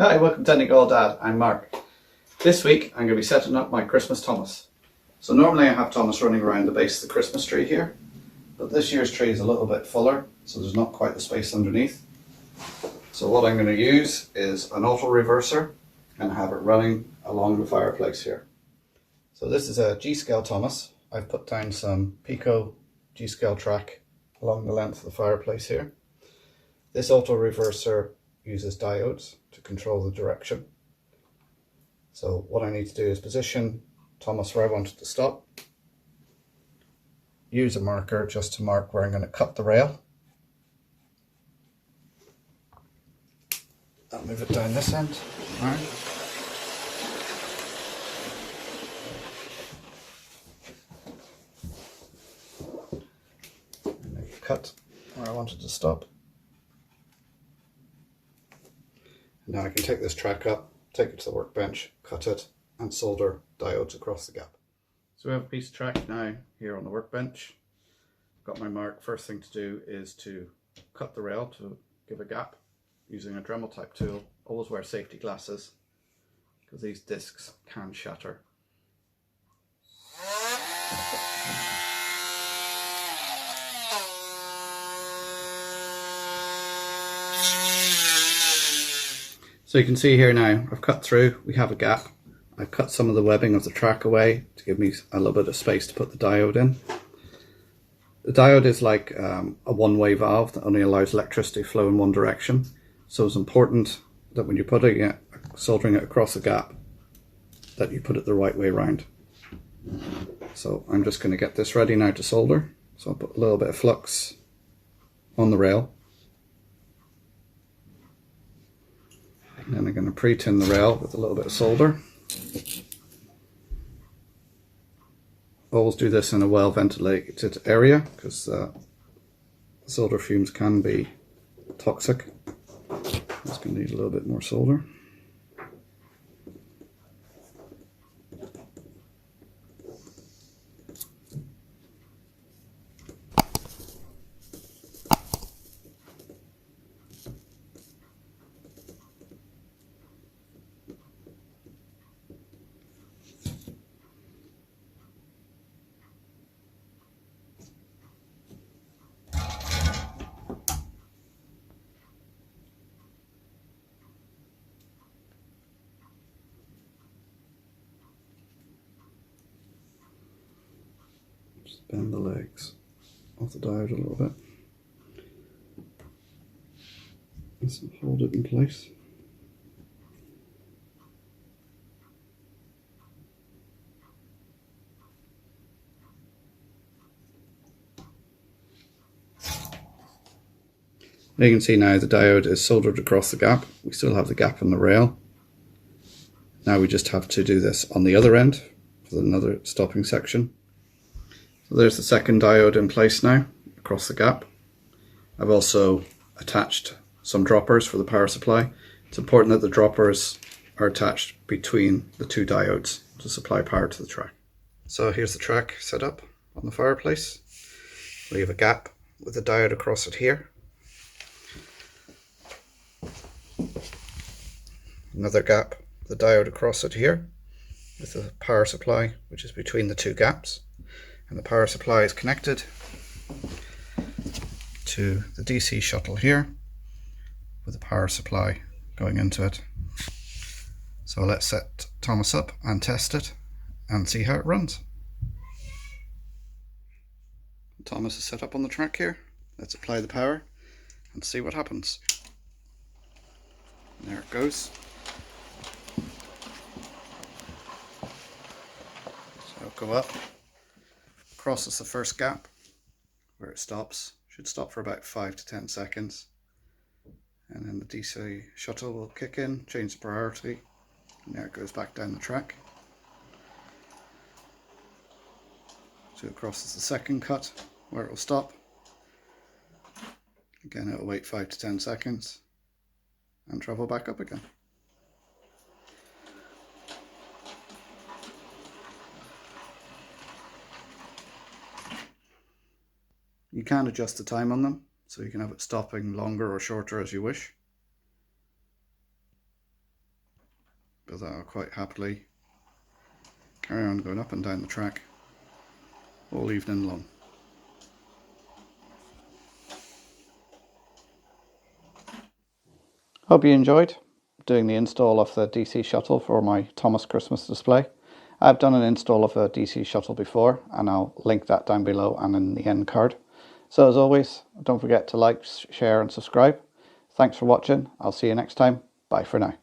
Hi, welcome to Donegal Dad. I'm Mark. This week I'm going to be setting up my Christmas Thomas. So normally I have Thomas running around the base of the Christmas tree here, but this year's tree is a little bit fuller, so there's not quite the space underneath. So what I'm going to use is an auto reverser and have it running along the fireplace here. So this is a G-scale Thomas. I've put down some Pico G-scale track along the length of the fireplace here. This auto reverser uses diodes to control the direction. So what I need to do is position Thomas where I want it to stop. Use a marker just to mark where I'm going to cut the rail. I'll move it down this end. All right. And then cut where I want it to stop. Now I can take this track up, take it to the workbench, cut it, and solder diodes across the gap. So we have a piece of track now here on the workbench. Got my mark. First thing to do is to cut the rail to give a gap using a Dremel type tool. Always wear safety glasses because these discs can shatter. So you can see here now, I've cut through, we have a gap. I've cut some of the webbing of the track away to give me a little bit of space to put the diode in. The diode is like a one-way valve that only allows electricity to flow in one direction. So it's important that when you're putting it, soldering it across the gap, that you put it the right way around. So I'm just going to get this ready now to solder. So I'll put a little bit of flux on the rail. And then I'm going to pre-tin the rail with a little bit of solder. Always do this in a well ventilated area because solder fumes can be toxic. It's going to need a little bit more solder. Just bend the legs of the diode a little bit. Just hold it in place. You can see now the diode is soldered across the gap. We still have the gap in the rail. Now we just have to do this on the other end for another stopping section. So there's the second diode in place now across the gap. I've also attached some droppers for the power supply. It's important that the droppers are attached between the two diodes to supply power to the track. So here's the track set up on the fireplace. We have a gap with a diode across it here. Another gap, the diode across it here with the power supply, which is between the two gaps. And the power supply is connected to the DC Shuttle here with the power supply going into it. So let's set Thomas up and test it and see how it runs. Thomas is set up on the track here. Let's apply the power and see what happens. There it goes. So it'll go up, crosses the first gap where it stops. Should stop for about 5 to 10 seconds. And then the DC Shuttle will kick in, change the priority, and there it goes back down the track. So it crosses the second cut where it will stop. Again, it will wait 5 to 10 seconds and travel back up again. You can adjust the time on them, so you can have it stopping longer or shorter as you wish. but that'll quite happily carry on going up and down the track all evening long. Hope you enjoyed doing the install of the DC Shuttle for my Thomas Christmas display. I've done an install of a DC Shuttle before, and I'll link that down below and in the end card. So as always, don't forget to like, share and subscribe. Thanks for watching. I'll see you next time. Bye for now.